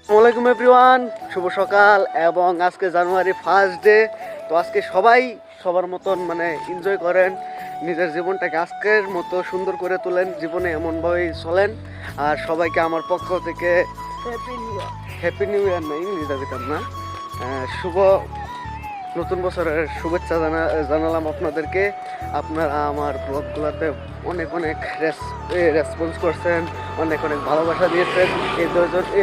আসসালামাইকুম এভরিওয়ান, শুভ সকাল এবং আজকে জানুয়ারি ফার্স্ট ডে। তো আজকে সবাই সবার মতন এনজয় করেন, নিজের জীবনটাকে আজকের মতো সুন্দর করে তোলেন, জীবনে এমনভাবেই চলেন। আর সবাইকে আমার পক্ষ থেকে হ্যাপি নিউ ইয়ার না ইংলিশ দিতাম না, শুভ নতুন বছরের শুভেচ্ছা জানালাম আপনাদেরকে। আপনারা আমার ব্লগগুলোতে অনেক অনেক রেসপন্স করছেন, অনেক অনেক ভালোবাসা দিয়েছেন।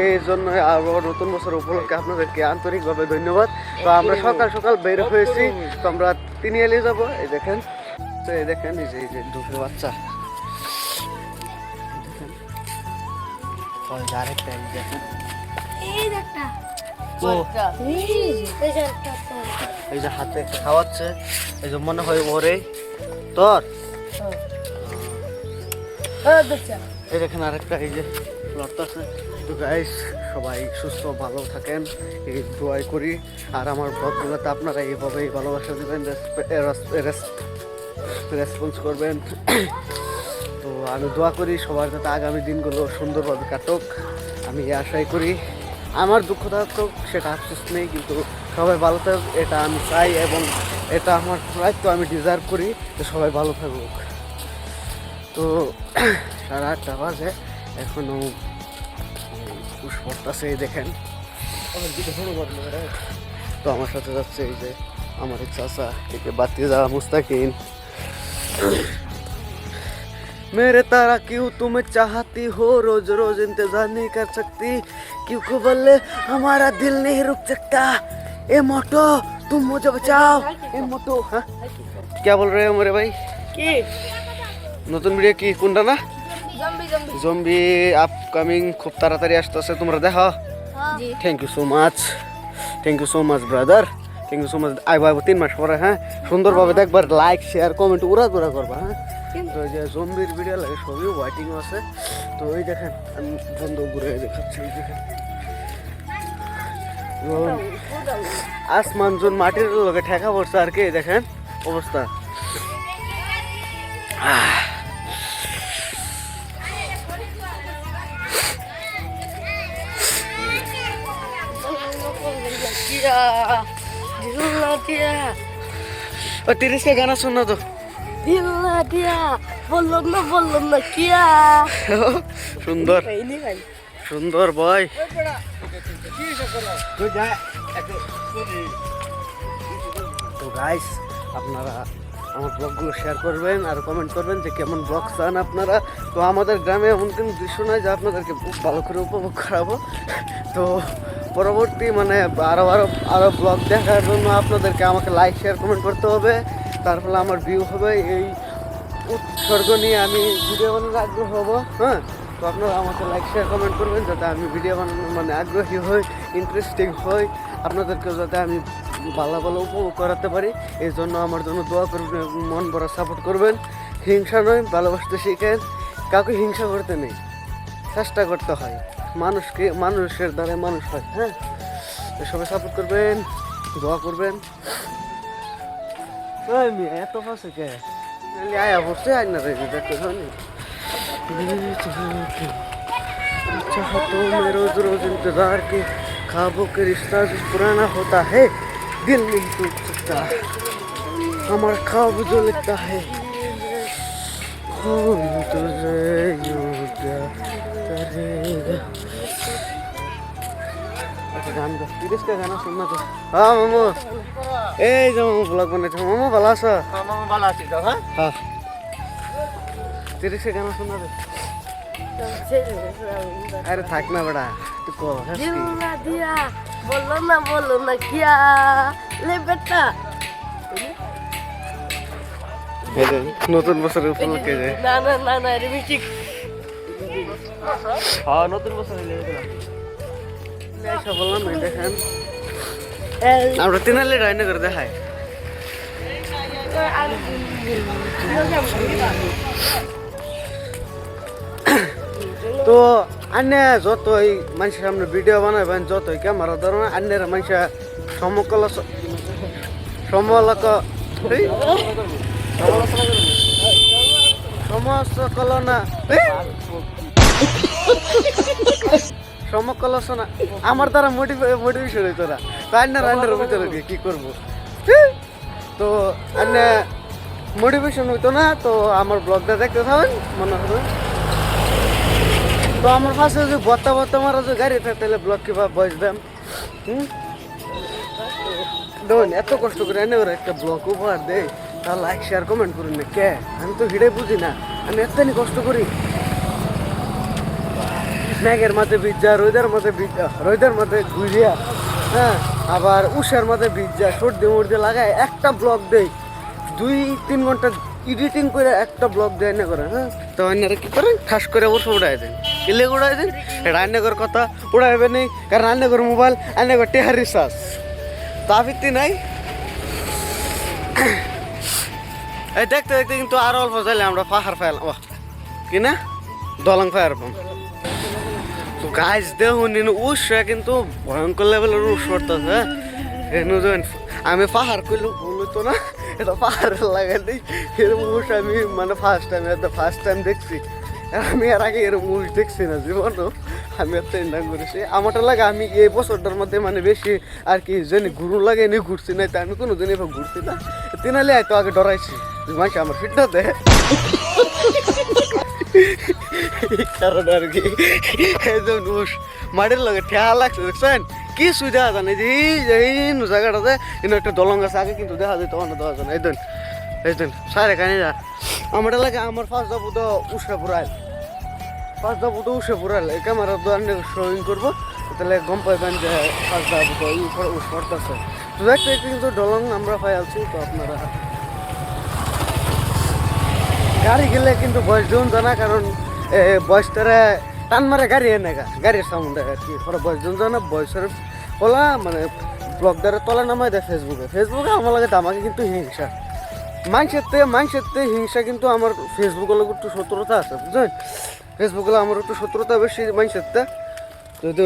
এই জন্য আরও নতুন বছর উপলক্ষে আপনাদেরকে আন্তরিকভাবে ধন্যবাদ। তো আমরা সকাল সকাল বের হয়েছি, তো আমরা তিনিয়ালি যাবো। এই দেখেন, তো এই দেখেন, এই যে দুটো বাচ্চা আরেকটা দেখেন, এই যে হাতে একটা খাওয়াচ্ছে, এই যে মনে হয় ওরে তোর। এই দেখেন আরেকটা, এই যে লড়তেছে। তো গাইস, সবাই সুস্থ ভালো থাকেন, এই দোয়াই করি। আর আমার ব্লগগুলোতে আপনারা এইভাবেই ভালোবাসা দেবেন, রেসপন্স করবেন। তো আমি দোয়া করি সবার যাতে আগামী দিনগুলো সুন্দরভাবে কাটুক, আমি আশাই করি। আমার দুঃখ থাকুক সেটা আফসোস নেই, কিন্তু সবাই ভালো থাকুক এটা আমি চাই, এবং এটা আমার দায়িত্ব, আমি ডিজার্ভ করি যে সবাই ভালো থাকুক। তো 8:30 বাজে, এখনও পুষ পড়তেছে, এই দেখেন। তো আমার সাথে যাচ্ছে এই যে আমার এক চাচা, একে বাতিয়ে যাওয়া মুস্তাকিন। मेरे तारा क्यों तुम चाहती हो, रोज रोज इंतजार नहीं कर सकती, क्योंकि बल्ले हमारा दिल नहीं रुक सकता, ए मोटो तुम मुझे बचाओ, ए मोटो। हाँ क्या बोल रहे हो मेरे भाई? নতুন ভিডিও কি কোনটা না? জম্বি আপকামিং, খুব তাড়াতাড়ি আসতেছে, তোমরা দেখো। Thank you so much, thank you so much brother, thank you so much. আইব 3 মাস পরে। হ্যাঁ, সুন্দরভাবে দেখবার, লাইক শেয়ার কমেন্ট উড়া করবা। হ্যাঁ, তো এই যে জম্বির ভিডিও লাগে, সবই ওয়াইটিং আছে। তো এই দেখেন, আমি বন্ধু ঘুরে দেখাচ্ছি, এই দেখেন আসমান জোন মাটির লোকে ঠেকা পড়ছে আর কি, দেখেন অবস্থা। और 30 का गाना सुनना तो বললাম না কিয়া। সুন্দর সুন্দর বয়। তো গাইস, আপনারা আমার ব্লগগুলো শেয়ার করবেন আর কমেন্ট করবেন যে কেমন ব্লগ চান আপনারা। তো আমাদের গ্রামে এমন কোনো দৃশ্য নয় যে আপনাদেরকে ভালো করে উপভোগ করাবো। তো পরবর্তী আরো ব্লগ দেখার জন্য আপনাদেরকে আমাকে লাইক শেয়ার কমেন্ট করতে হবে, তার ফলে আমার ভিউ হবে। এই উৎসর্গ নিয়ে আমি ভিডিও বানানোর আগ্রহ হবো। হ্যাঁ, তো আপনারা আমাকে লাইক শেয়ার কমেন্ট করবেন যাতে আমি ভিডিও বানানোর আগ্রহী হই, ইন্টারেস্টিং হই, আপনাদেরকেও যাতে আমি ভালো ভালো উপভোগ করাতে পারি। এই জন্য আমার জন্য দোয়া করবেন, মন ভরা সাপোর্ট করবেন। হিংসা নয়, ভালোবাসতে শিখেন, কাউকে হিংসা করতে নেই, চেষ্টা করতে হয়। মানুষের দ্বারা মানুষ হয়। হ্যাঁ, তো সবাই সাপোর্ট করবেন, দোয়া করবেন। এত পাশে কে আয়া বসে আয় না রে, দেখতে रोज रोज इंतजार के ख्वाबों के रिश्ता जो पुराना होता है, दिल नहीं टूट सकता, हमारा ख्वाब जो लिखता है तुझे यूं क्या करेगा। গান গা, 30 का गाना सुनना तो। हाँ मामू, এই যে মামু ব্লগ বানাইছো। মামু ভালো আছো? হ্যাঁ মামু ভালো আছি। তো হ্যাঁ, 30 का गाना सुनना তো। আরে থাক না বেটা, তুই কো দিয়া বললো না কিয়া লে বেটা। নতুন বছরের উপলক্ষে যে না রিমিক্স। হ্যাঁ, নতুন বছর বললাম। দেখেন আমরা তিনালে রান্না করে দেখায়। তো আন্নে যতই মানুষের সামনে ভিডিও বানাবেন, যতই ক্যামেরা ধরুন, আন্নের মানুষ সমালোচনা সমালোচনা আমার দ্বারা মোটিভেশন হইতো না, তাই না? রান্নার ভিতরে কি করবো, তো মোটিভেশন হইতো না, তো আমার ব্লগটা দেখতে থাকেন মনে হবে। তো আমার পাশে যদি বত্তা মারা যে গাড়ি থাকে তাহলে ব্লগ কিবা বয়স দেন। দেখুন এত কষ্ট করে এনে ওরা একটা ব্লগ উপহার দেয়, তা লাইক শেয়ার কমেন্ট করুন না কে? আমি তো হিড়ে বুঝি না, আমি এতখানি কষ্ট করি। ম্যাগের মাঝে ভিজা, রোদের মাঝে ঘুরিয়া, হ্যাঁ, আবার উষার মাঝে ভিজা, সর্দি মর্দি লাগায় একটা ব্লগ দেয়, 2-3 ঘন্টা এডিটিং করে একটা ব্লগ দেয় না করে। হ্যাঁ, তো অন্যরা কি করেন ঠাস করে বসে উড়াই দেন, কিলে উড়াই দেন। রান্নাঘর কথা উড়াইবে নেই, কারণ রান্নাঘর মোবাইল, রান্নাঘর টেহার রিচার্জ, তা ভিত্তি নাই। এই দেখতে দেখতে কিন্তু আরো অল্প চাইলে আমরা পাহাড় ফাইলাম কিনা দলং ফায়ার পাম। তো গাছ দেখুন উৎসা কিন্তু ভয়ঙ্কর লেভেলের উৎস করতেছে। আমি পাহাড় করলে ভুল হতো না, এটা পাহাড় লাগাই এরকম উৎস আমি মানে ফার্স্ট টাইম দেখছি। আমি এর আগে এরকম উৎস দেখছি না জীবনও, আমি এত ইন্ডাং করেছি। আমারটা লাগে আমি এই বছরটার মধ্যে মানে বেশি আর কি জানি ঘুরু লাগে এনে ঘুরছি না, তাই আমি কোনো দিন এবার ঘুরছি না। তিনালে তো আগে ডরাইছি মাসে আমার ফিটটা দেয় কারণ আর কি মাটির লগে ঠেয়া লাগছে দেখছেন কি সুবিধা জানে যে এই জায়গাটাতে কিন্তু একটা দলং আছে, আগে কিন্তু দেখা যেত অন্য দেওয়া যায় না। এই দিন সারে কানি যা আমার লাগে আমার ফার্স্ট যাবো তো উষা পুরাল এই ক্যামেরা দোকানে শোয়িং করবো, তাহলে গম পাইবেন যে ফার্স্ট যাবো তো উষ পড়তেছে। তো দেখতে কিন্তু দলং আমরা পাই আছি। তো আপনারা গাড়ি গেলে কিন্তু বয়স দিন জানা, কারণ বয়সটারে টান মারে গাড়ি এনে গাড়ির সাউন্ড আর কি বয়স দিন জানা। বয়সের বলা মানে ব্লগদারে তলা নামাই দেয় ফেসবুকে আমার লাগে আমাকে কিন্তু হিংসা মানুষের হিংসা কিন্তু আমার ফেসবুকের লোক একটু শত্রুতা আছে বুঝলেন। ফেসবুকে আমার একটু শত্রুতা বেশি মানুষের। যদি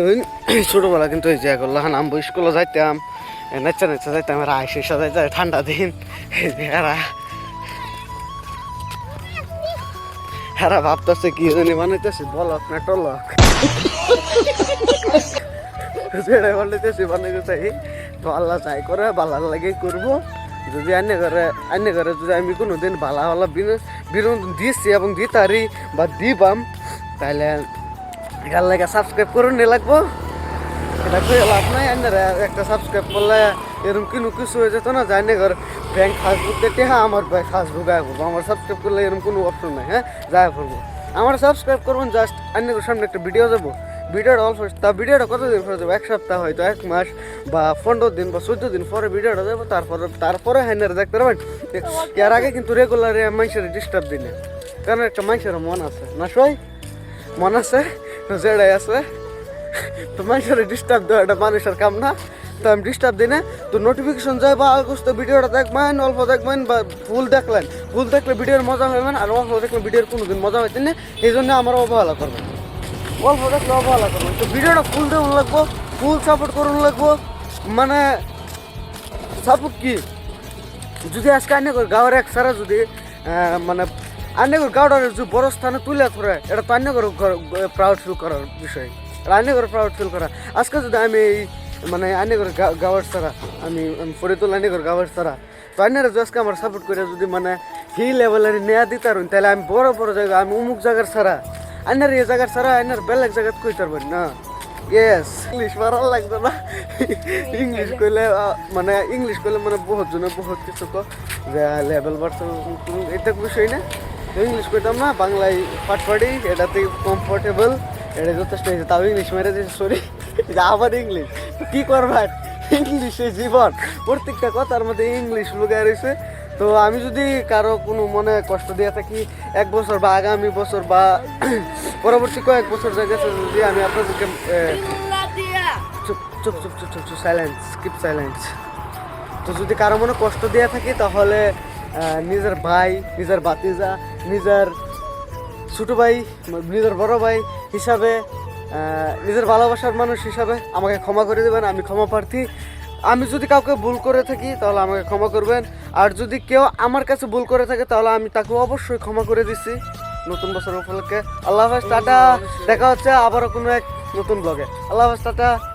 ছোটোবেলা কিন্তু এই যে করলো নাম স্কুলে যাইতাম, নেচা যাইতাম, এরা আইসে সাজাইতে ঠান্ডা দিন এরা ভাবতেছে কি জানি বানাইতেছে বলক না টলক বানাইতেছি বানাইতে চাই। তো আল্লাহ চাই করে বালার লাগে করবো। যদি আনে ঘরে যদি আমি কোনোদিন ভালা বিনোদন দিয়েছি এবং দিতারি বা দিবাম, তাহলে এটার লাগে সাবস্ক্রাইব করুন নিয়ে লাগবো। এটা করে লাভ নাই, আন্নারা একটা সাবস্ক্রাইব করলে এরকম কিছু হয়ে যেত না যে আন্নে ঘর ব্যাংক ফাসবুক দেখে হ্যাঁ আমার ফাসবুক আয় করবো। আমার সাবস্ক্রাইব করলে এরকম কোনো অপশন নাই, হ্যাঁ যাই করবো। আমার সাবস্ক্রাইব করবেন জাস্ট আন্নে সামনে একটা ভিডিও যাবো, ভিডিওটা অল্প তা ভিডিওটা কতদিন পরে যাবো, 1 সপ্তাহ হয়তো 1 মাস বা 15 দিন বা 14 দিন পরে ভিডিওটা যাবো। তারপরে হ্যান্ডারে দেখতে পারবেন। এর আগে কিন্তু রেগুলার মানুষের ডিস্টার্ব দিনে, কারণ একটা মানুষের মন আছে না, সই মন আছে যেটাই আছে। তো মানুষের ডিস্টার্ব দেওয়া এটা মানুষের কাম না, তো আমি ডিস্টার্ব দিই না। তো নোটিফিকেশন যায় বা আগস্ট ভিডিওটা দেখবেন, অল্প দেখবেন বা ফুল দেখলে ভিডিওর মজা হবেন, আর অল্প দেখলে ভিডিওর কোনোদিন মজা হইতেন না। এই জন্য আমার অবহেলা করবেন, অল্প দেখলে অবহেলা করবেন। তো ভিডিওটা ফুল দেওয়ান লাগবো, ফুল সাপোর্ট করুন লাগবো। মানে সাপোর্ট কি, যদি আজকে আনে গাঁয়ের এক সারা যদি মানে আনে গাঁওটার যে বড় স্থানে তুলে করে, এটা তো আনে প্রাউড ফিল করার বিষয়, আনে প্রাউড ফিল করা। আজকে যদি আমি মানে আনে গাঁয়ের সারা আমি ফরিদুল আনে গাঁয়ের সারা, তো আন্যরা যদি আজকে আমার সাপোর্ট করে যদি মানে হি লেভেলের নেয়া দিতে পারেন, তাহলে আমি বড় জায়গা আমি অমুক জায়গার সারা আন্যার এই জায়গার সারা আন্যার বেলেগ জায়গায় কইতে পারবেন না। ইয়েস, ইংলিশ মারার লাগবে না। ইংলিশ কইলে মানে বহুত জনে বহুত কিছু যে লেভেল বাড়ছে, এটা বিষয় না। ইংলিশ কইতাম না, বাংলায় পাটপাড়ি, এটাতে কমফোর্টেবল, এটা যথেষ্ট হয়েছে। তাও ইংলিশ মেরে দিয়েছে, সরি আবার ইংলিশ কি করবার, ইংলিশে জীবন, প্রত্যেকটা কথার মধ্যে ইংলিশ লুকায় রয়েছে। তো আমি যদি কারো কোনো মনে কষ্ট দিয়ে থাকি 1 বছর বা আগামী বছর বা পরবর্তী কয়েক বছর গেছে, যদি আমি আপনাদেরকে চুপ সাইলেন্স, কিপ সাইলেন্স। তো যদি কারো মনে কষ্ট দিয়ে থাকি, তাহলে নিজের ভাই, নিজের ভাতিজা, নিজের ছোটো ভাই, নিজের বড় ভাই হিসাবে, নিজের ভালোবাসার মানুষ হিসাবে আমাকে ক্ষমা করে দেবেন। আমি ক্ষমা প্রার্থী। আমি যদি কাউকে ভুল করে থাকি তাহলে আমাকে ক্ষমা করবেন, আর যদি কেউ আমার কাছে ভুল করে থাকে তাহলে আমি তাকে অবশ্যই ক্ষমা করে দিচ্ছি। নতুন বছর উপলক্ষে আল্লাহ হাফেজ, টাটা, দেখা হচ্ছে আবারও কোনো এক নতুন ব্লগে। আল্লাহ হাফেজ, টাটা।